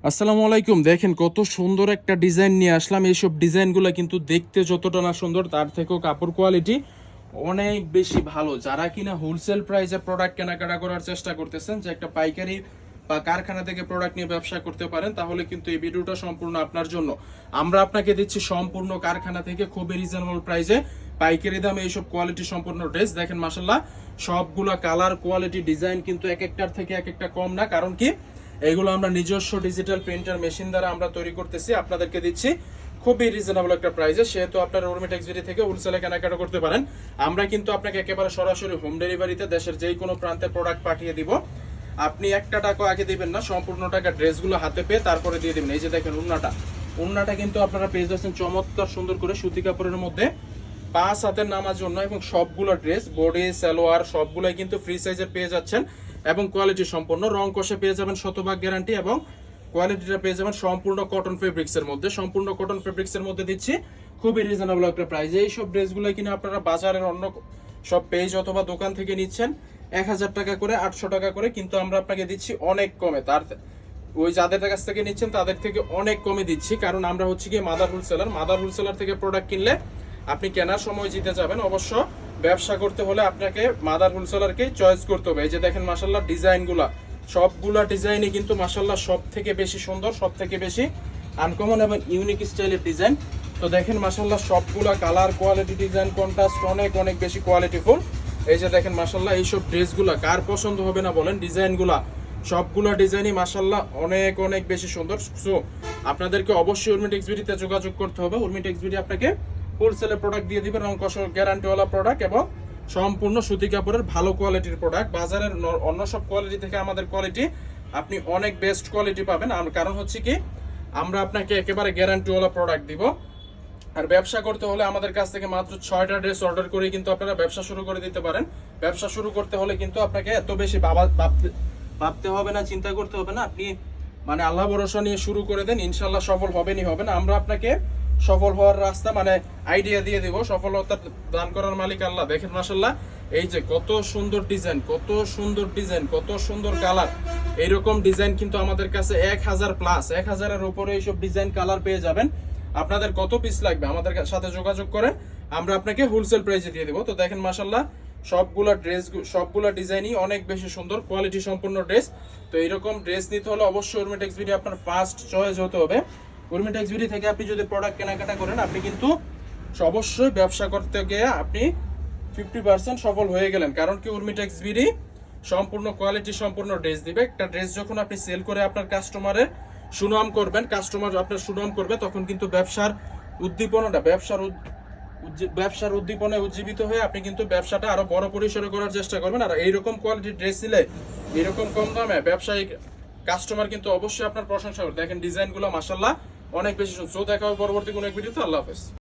আসসালামু আলাইকুম। দেখেন কত সুন্দর একটা ডিজাইন নিয়ে আসলাম। এইসব ডিজাইনগুলো কিন্তু দেখতে যতটা না সুন্দর, তার থেকেও কাপড় কোয়ালিটি অনেক বেশি ভালো। যারা কিনা হোলসেল প্রাইসে প্রোডাক্ট কেনাকাটা করার চেষ্টা করতেছেন, যে একটা পাইকারি বা কারখানা থেকে প্রোডাক্ট নিয়ে ব্যবসা করতে পারেন, তাহলে কিন্তু এই ভিডিওটা সম্পূর্ণ আপনার জন্য। আমরা আপনাকে দিচ্ছি সম্পূর্ণ কারখানা থেকে খুবই রিজনেবল প্রাইসে পাইকারি দামে এইসব কোয়ালিটি সম্পূর্ণ ড্রেস। দেখেন মাশাল্লাহ, সবগুলা কালার কোয়ালিটি ডিজাইন কিন্তু এক একটার থেকে এক একটা কম না। কারণ কি, এগুলো আমরা নিজস্ব ডিজিটাল প্রিন্টার মেশিন দ্বারা আমরা তৈরি করতেছি, আপনাদেরকে দিচ্ছি খুবই রিজনেবল একটা প্রাইসে। সেহেতু আপনারা উর্মি টেক্সটাইল থেকে হোলসেলে কেনাকাটা করতে পারেন। আমরা কিন্তু আপনাকে একেবারে সরাসরি হোম ডেলিভারিতে দেশের যেই কোনো প্রান্তে প্রোডাক্ট পাঠিয়ে দিব। আপনি একটা টাকা আগে দিবেন না, সম্পূর্ণ টাকা ড্রেসগুলো হাতে পেয়ে তারপরে দিয়ে দিবেন। এই যে দেখেন উন্নাটা কিন্তু আপনারা পেয়ে যাচ্ছেন চমৎকার সুন্দর করে সুতি কাপড়ের মধ্যে, 5 হাতের নামার জন্য। এবং সবগুলো ড্রেস বডি সালোয়ার সবগুলাই কিন্তু ফ্রি সাইজে পেয়ে যাচ্ছেন এবং কোয়ালিটি সম্পূর্ণ। রং কষে পেয়ে যাবেন শতভাগ গ্যারান্টি এবং কোয়ালিটিটা পেয়ে যাবেন সম্পূর্ণ কটন ফেব্রিক্স এর মধ্যে। সম্পূর্ণ কটন ফেব্রিক্স এর মধ্যে দিচ্ছি খুবই রিজনেবল একটা প্রাইস। এই সব ড্রেসগুলো কিনা আপনারা বাজারের অন্য সব পেজ অথবা দোকান থেকে নিচ্ছেন 1000 টাকা করে, 800 টাকা করে, কিন্তু আমরা আপনাকে দিচ্ছি অনেক কমে। তার ওই যাদের কাছ থেকে নিচ্ছেন তাদের থেকে অনেক কমে দিচ্ছি, কারণ আমরা হচ্ছে কি মাদার হোলসেলার থেকে প্রোডাক্ট কিনলে আপনি কেনার সময় জিতে যাবেন। অবশ্য ব্যবসা করতে হলে আপনাকে মাদার হোলসেলারকেই চয়েস করতে হবে। এই যে দেখেন মাশাল্লাহ, ডিজাইনগুলা সবগুলা ডিজাইনই কিন্তু মাশাল্লাহ সব থেকে বেশি সুন্দর, সব থেকে বেশি আনকমন এবং ইউনিক স্টাইলের ডিজাইন। তো দেখেন মাশাল্লাহ, সবগুলা কালার কোয়ালিটি ডিজাইন কন্ট্রাস্ট অনেক অনেক বেশি কোয়ালিটিফুল। এই যে দেখেন মাশাল্লাহ, এইসব ড্রেসগুলা কার পছন্দ হবে না বলেন? ডিজাইনগুলা সবগুলা ডিজাইনই মাশাল্লাহ অনেক অনেক বেশি সুন্দর। সো আপনাদেরকে অবশ্যই উর্মি টেক্সবিডিতে যোগাযোগ করতে হবে। উর্মি টেক্সবিডি আপনাকে হোলসেলে প্রোডাক্ট দিয়ে দিবেন, রং কষ গ্যারান্টিওয়ালা প্রোডাক্ট এবং সম্পূর্ণ সুতি কাপড়ের ভালো কোয়ালিটির প্রোডাক্ট। বাজারের অন্য সব কোয়ালিটি থেকে আমাদের কোয়ালিটি আপনি অনেক বেস্ট কোয়ালিটি পাবেন। কারণ হচ্ছে কি, আমরা আপনাকে একেবারে গ্যারান্টিওয়ালা প্রোডাক্ট দিব। আর ব্যবসা করতে হলে আমাদের কাছ থেকে মাত্র 6টা ড্রেস অর্ডার করে কিন্তু আপনারা ব্যবসা শুরু করে দিতে পারেন। ব্যবসা শুরু করতে হলে কিন্তু আপনাকে এত বেশি ভাবতে হবে না, চিন্তা করতে হবে না। আপনি মানে আল্লাহ ভরসা নিয়ে শুরু করে দেন, ইনশাল্লাহ সফল হবেনই হবেন। আমরা আপনাকে সফল হওয়ার রাস্তা মানে আইডিয়া দিয়ে দিব, সফলতা দান করার মালিক আল্লাহ। দেখেন মাশাল্লাহ, এই যে কত সুন্দর ডিজাইন, কত সুন্দর ডিজাইন, কত সুন্দর কালার। এইরকম ডিজাইন কিন্তু আমাদের কাছে 1000+, 1000-এর উপরে এইসব ডিজাইন কালার পেয়ে যাবেন। আপনাদের কত পিস লাগবে আমাদের সাথে যোগাযোগ করেন, আমরা আপনাকে হোলসেল প্রাইসে দিয়ে দেবো। তো দেখেন মাশাল্লাহ, সবগুলা ডিজাইনই অনেক বেশি সুন্দর, কোয়ালিটি সম্পূর্ণ ড্রেস। তো এইরকম ড্রেস নিতে হলে অবশ্যই উর্মি টেক্সবিডি আপনার ফার্স্ট চয়েস হতে হবে। উর্মি টেক্সবিডি থেকে আপনি যদি প্রোডাক্ট কেনাকাটা করেন, আপনি কিন্তু অবশ্যই ব্যবসা করতে গিয়ে আপনি 50% সফল হয়ে গেলেন। কারণ কি, উর্মি টেক্সবিডি সম্পূর্ণ কোয়ালিটি সম্পূর্ণ ড্রেস দিবে। একটা ড্রেস যখন আপনি সেল করে আপনার কাস্টমারের সুনাম করবেন, কাস্টমার আপনার সুনাম করবে, তখন কিন্তু ব্যবসার উদ্দীপনায় উজ্জীবিত হয়ে আপনি কিন্তু ব্যবসাটা আরো বড় পরিসরে করার চেষ্টা করবেন। আর এইরকম কোয়ালিটির ড্রেস দিলে, এরকম কম দামে ব্যবসায়ী কাস্টমার কিন্তু অবশ্যই আপনার প্রশংসা করবে। দেখেন ডিজাইনগুলো মাশাআল্লাহ অনেক বেশি সুন্দর। দেখা হবে পরবর্তী কোনো এক ভিডিওতে। আল্লাহ হাফেজ।